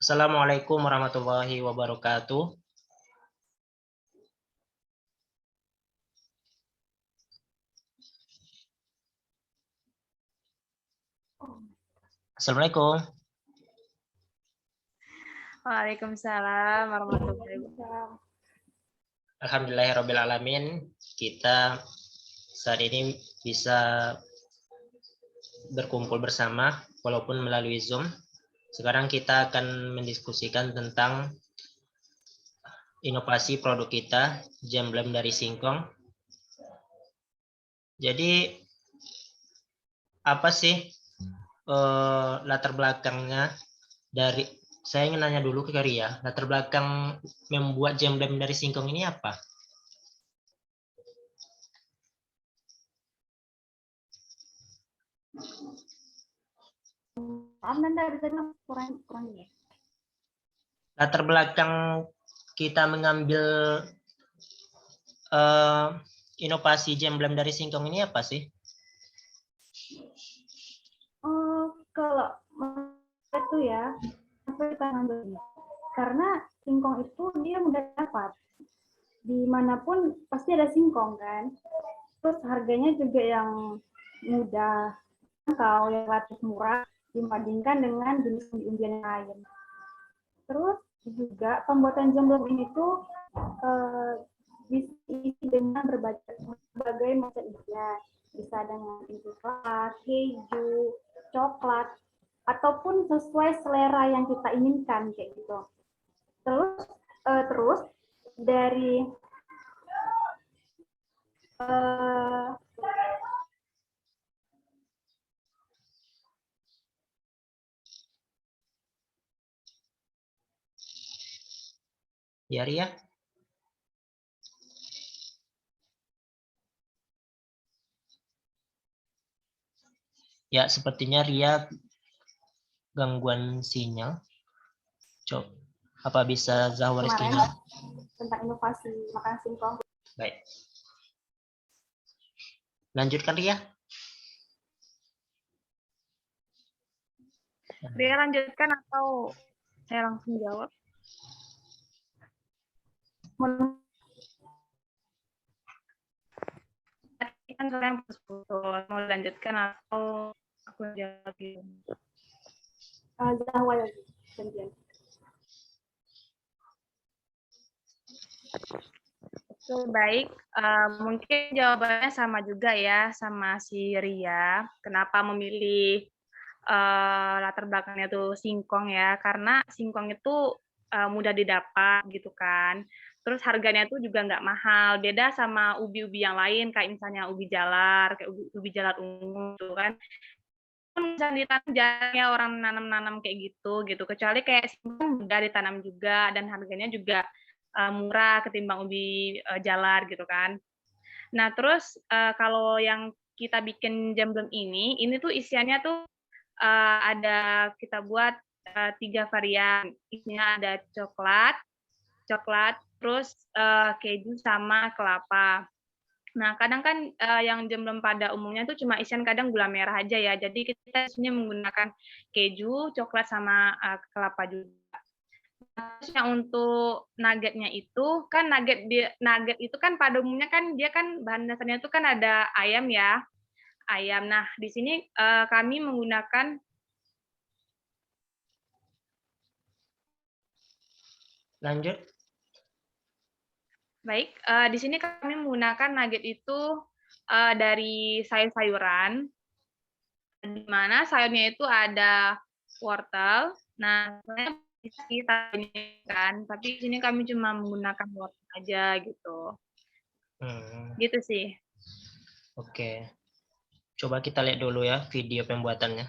Assalamualaikum warahmatullahi wabarakatuh. Assalamualaikum. Waalaikumsalam warahmatullahi wabarakatuh. Alhamdulillahirrabbilalamin. Kita saat ini bisa berkumpul bersama walaupun melalui Zoom. Sekarang kita akan mendiskusikan tentang inovasi produk kita, jam blem dari singkong. Jadi apa sih latar belakangnya dari, saya ingin nanya dulu ke Ria, latar belakang membuat jam blem dari singkong ini apa? Latar belakang kita mengambil inovasi jam blem dari singkong ini apa sih? Kalau itu ya, kita ngambilnya. Karena singkong itu dia mudah dapat. Dimanapun pasti ada singkong kan. Terus harganya juga yang mudah, kalau yang relatif murah dibandingkan dengan jenis umbi-umbian yang lain. Terus juga pembuatan jam blem ini tuh diisi dengan berbagai macam isian. Bisa dengan coklat, keju, coklat, ataupun sesuai selera yang kita inginkan kayak gitu. Terus dari Ya, Ria? Ya, sepertinya Ria gangguan sinyal. Coba, apa bisa Zahwa Rizkinya? Tentang inovasi makanan singkong. Baik. Lanjutkan Ria. Ria lanjutkan atau saya langsung jawab? Kan kalian putus-putus, mau lanjutkan atau aku jawab lagi? Zahwa lagi. Gantian. Baik, mungkin jawabannya sama juga ya sama si Ria. Kenapa memilih latar belakangnya tuh singkong ya? Karena singkong itu mudah didapat gitu kan. Terus harganya tuh juga nggak mahal. Beda sama ubi-ubi yang lain kayak misalnya ubi jalar, kayak ubi jalar ungu tuh kan. Bisa ditanam, jarang ya orang nanam-nanam kayak gitu. Kecuali kayak singkong mudah ditanam juga dan harganya juga murah ketimbang ubi jalar gitu kan. Nah, terus kalau yang kita bikin jam blem ini tuh isiannya tuh ada kita buat 3 varian. Isinya ada coklat, terus keju sama kelapa. Nah, kadang kan yang jam blem pada umumnya tuh cuma isian kadang gula merah aja ya. Jadi kita isinya menggunakan keju, coklat sama kelapa juga. Terus yang untuk nuggetnya itu kan nugget itu kan pada umumnya kan dia kan bahan dasarnya itu kan ada ayam ya, ayam. Nah di sini kami menggunakan Lanjut. baik di sini kami menggunakan nugget itu dari sayur-sayuran, di mana sayurnya itu ada wortel. Nah kan, tapi di sini kami cuma menggunakan wortel aja gitu. Gitu sih. Oke. Coba kita lihat dulu ya video pembuatannya.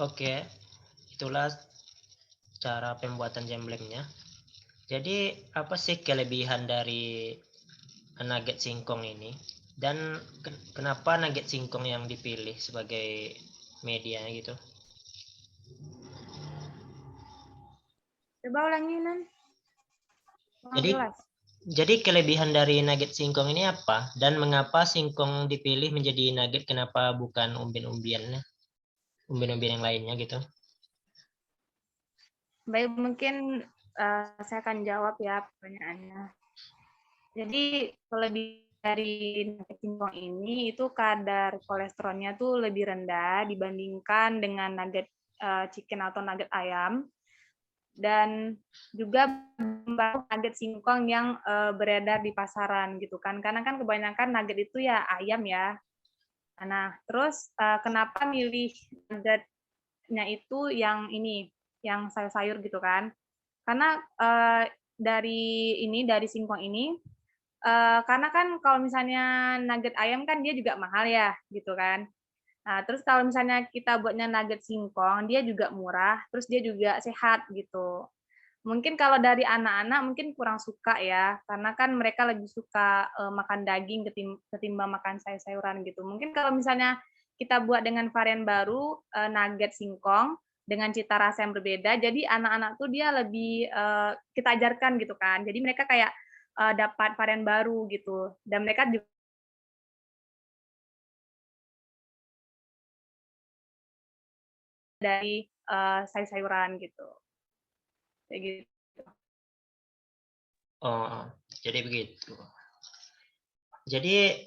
Oke, itulah cara pembuatan jemblemnya. Jadi apa sih kelebihan dari nugget singkong ini? Dan kenapa nugget singkong yang dipilih sebagai media gitu? Coba ulangi, Nan. Kurang Jadi jelas. Jadi kelebihan dari nugget singkong ini apa? Dan mengapa singkong dipilih menjadi nugget? Kenapa bukan umbin-umbiannya? Umbin-umbin yang lainnya gitu? Baik, mungkin saya akan jawab ya pertanyaannya. Jadi lebih dari nugget singkong ini itu kadar kolesterolnya tuh lebih rendah dibandingkan dengan nugget chicken atau nugget ayam, dan juga nugget singkong yang beredar di pasaran gitu kan, karena kan kebanyakan nugget itu ya ayam ya. Nah, terus kenapa milih nuggetnya itu yang ini, yang sayur-sayur gitu kan? Karena dari singkong ini, karena kan kalau misalnya nugget ayam kan dia juga mahal ya, gitu kan. Nah, terus kalau misalnya kita buatnya nugget singkong, dia juga murah, terus dia juga sehat gitu. Mungkin kalau dari anak-anak mungkin kurang suka ya, karena kan mereka lebih suka makan daging ketimbang makan sayur-sayuran gitu. Mungkin kalau misalnya kita buat dengan varian baru, nugget singkong dengan cita rasa yang berbeda, jadi anak-anak tuh dia lebih kita ajarkan gitu kan. Jadi mereka kayak dapat varian baru gitu, dan mereka juga dari sayur-sayuran gitu. Kayak gitu. Oh, jadi begitu. Jadi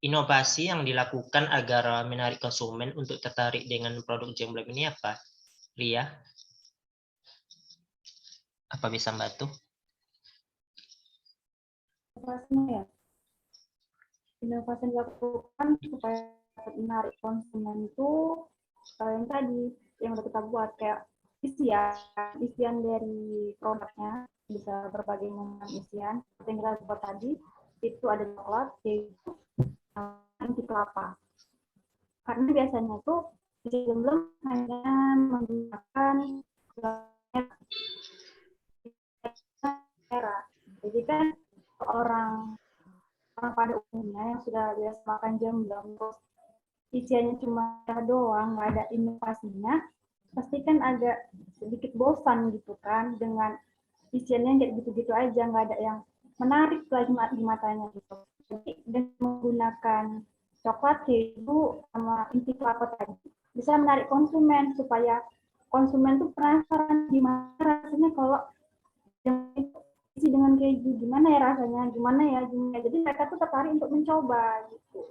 inovasi yang dilakukan agar menarik konsumen untuk tertarik dengan produk jemblem ini apa, Ria? Apa bisa bantu? Inovasinya ya, inovasi yang dilakukan supaya menarik konsumen itu yang tadi yang udah kita buat kayak isian dari produknya bisa berbagai macam isian seperti yang kita buat tadi, itu ada coklat, keju, anti kelapa. Karena biasanya tuh belum hanya menggunakan merah. Jadi kan orang orang pada umumnya yang sudah biasa makan jemblem terus isiannya cuma doang, nggak ada inovasinya, pasti kan agak sedikit bosan gitu kan dengan isiannya kayak gitu-gitu aja, nggak ada yang menarik lagi di matanya gitu. Jadi dengan menggunakan coklat, keju, sama inti kelapa tadi bisa menarik konsumen supaya konsumen tuh penasaran gimana rasanya kalau isi dengan keju, gimana ya rasanya, gimana ya, jadi mereka tuh tertarik untuk mencoba gitu.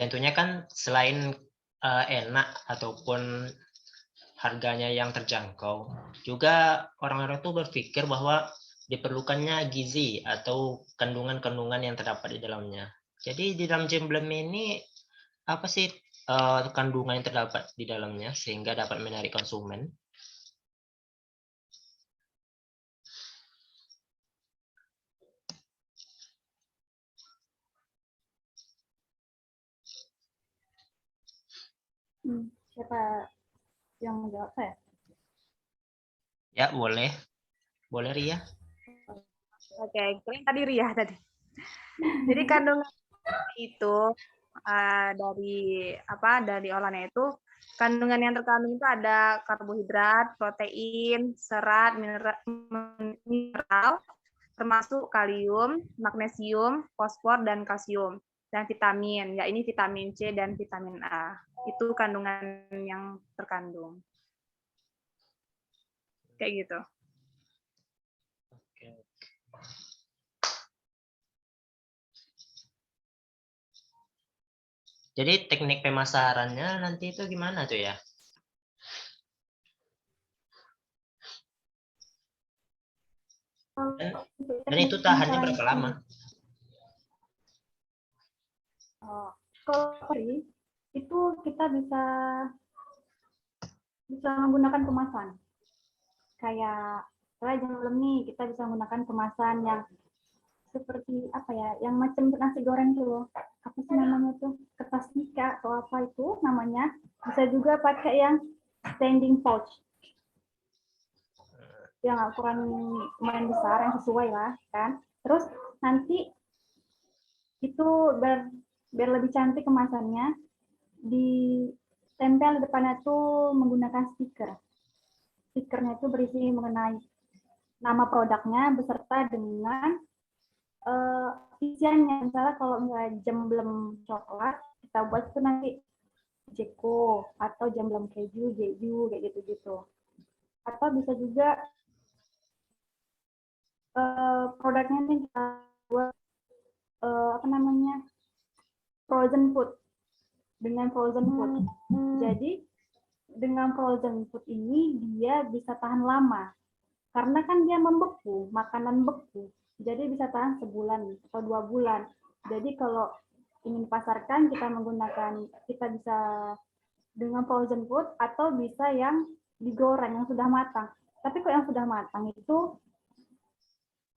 Tentunya kan selain enak ataupun harganya yang terjangkau, juga orang-orang tuh berpikir bahwa diperlukannya gizi atau kandungan-kandungan yang terdapat di dalamnya. Jadi di dalam jemblem ini apa sih kandungan yang terdapat di dalamnya sehingga dapat menarik konsumen? Siapa yang menjawab saya? Ya boleh, boleh Ria. Oke, kalian tadi Ria tadi. Jadi kandungan itu dari olahannya itu, kandungan yang terkandung itu ada karbohidrat, protein, serat, mineral, termasuk kalium, magnesium, fosfor, dan kalsium, dan vitamin. Ya ini vitamin C dan vitamin A. Itu kandungan yang terkandung. Kayak gitu. Jadi teknik pemasarannya nanti itu gimana tuh ya? Dan itu tahannya berapa lama? Kalau itu kita bisa menggunakan kemasan. Kayak saya jemblem nih, kita bisa menggunakan kemasan yang seperti apa ya, yang macam nasi goreng tuh loh. Apa sih namanya tuh? Kertas nika atau apa itu namanya. Bisa juga pakai yang standing pouch. Yang ukuran lumayan besar, yang sesuai lah kan. Terus nanti itu biar lebih cantik kemasannya, ditempel di depannya tuh menggunakan stiker. Stikernya itu berisi mengenai nama produknya beserta dengan isiannya. Misalnya kalau misalnya jemblem coklat, kita buat itu nanti Jeko, atau jemblem keju, Jeju, kayak gitu-gitu. Atau bisa juga produknya nih kita buat apa namanya, frozen food, dengan frozen food. Jadi dengan frozen food ini dia bisa tahan lama karena kan dia membeku, makanan beku, jadi bisa tahan sebulan atau 2 bulan. Jadi kalau ingin pasarkan, kita bisa dengan frozen food atau bisa yang digoreng yang sudah matang. Tapi kalau yang sudah matang itu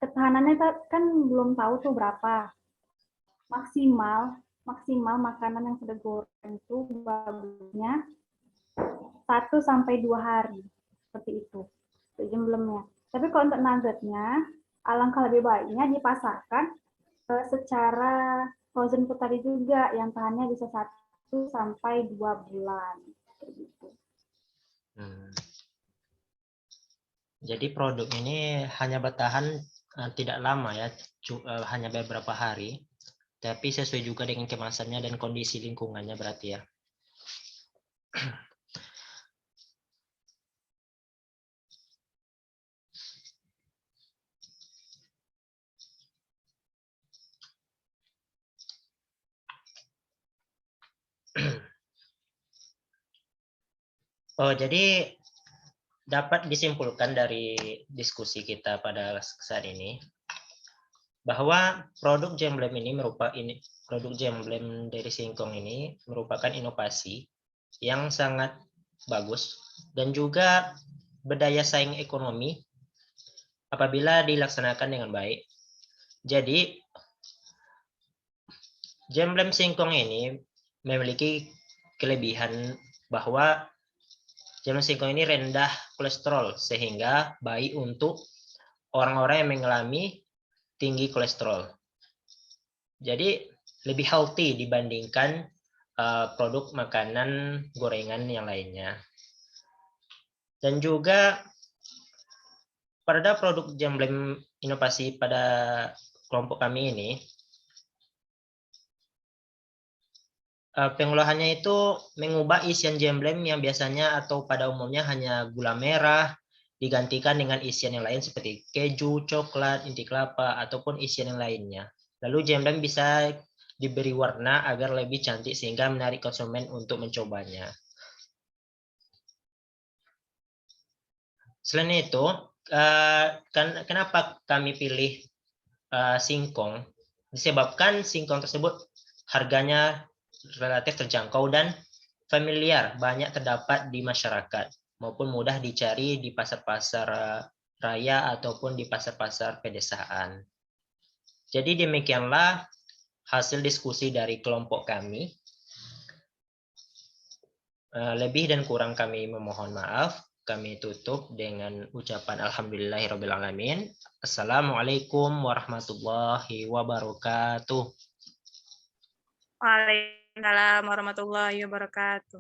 ketahanannya kan belum tahu tuh berapa. Maksimal makanan yang sudah goreng itu bagusnya 1-2 hari, seperti itu untuk jemblemnya. Tapi kalau untuk nuggetnya, alangkah lebih baiknya dipasarkan secara frozen food tadi juga, yang tahannya bisa 1-2 bulan. Gitu. Jadi produk ini hanya bertahan tidak lama ya, hanya beberapa hari, tapi sesuai juga dengan kemasannya dan kondisi lingkungannya berarti ya. Oh, jadi dapat disimpulkan dari diskusi kita pada saat ini bahwa produk Jemblem dari singkong ini merupakan inovasi yang sangat bagus dan juga berdaya saing ekonomi apabila dilaksanakan dengan baik. Jadi Jemblem singkong ini memiliki kelebihan bahwa Jemblem singkong ini rendah kolesterol sehingga baik untuk orang-orang yang mengalami tinggi kolesterol. Jadi lebih healthy dibandingkan produk makanan gorengan yang lainnya. Dan juga pada produk Jemblem inovasi pada kelompok kami ini, pengolahannya itu mengubah isian Jemblem yang biasanya atau pada umumnya hanya gula merah digantikan dengan isian yang lain seperti keju, coklat, inti kelapa, ataupun isian yang lainnya. Lalu Jemblem bisa diberi warna agar lebih cantik sehingga menarik konsumen untuk mencobanya. Selain itu, kenapa kami pilih singkong? Disebabkan singkong tersebut harganya relatif terjangkau dan familiar, banyak terdapat di masyarakat maupun mudah dicari di pasar-pasar raya ataupun di pasar-pasar pedesaan. Jadi demikianlah hasil diskusi dari kelompok kami. Lebih dan kurang kami memohon maaf. Kami tutup dengan ucapan alhamdulillahirrabbilalamin. Assalamualaikum warahmatullahi wabarakatuh. Waalaikumsalam warahmatullahi wabarakatuh.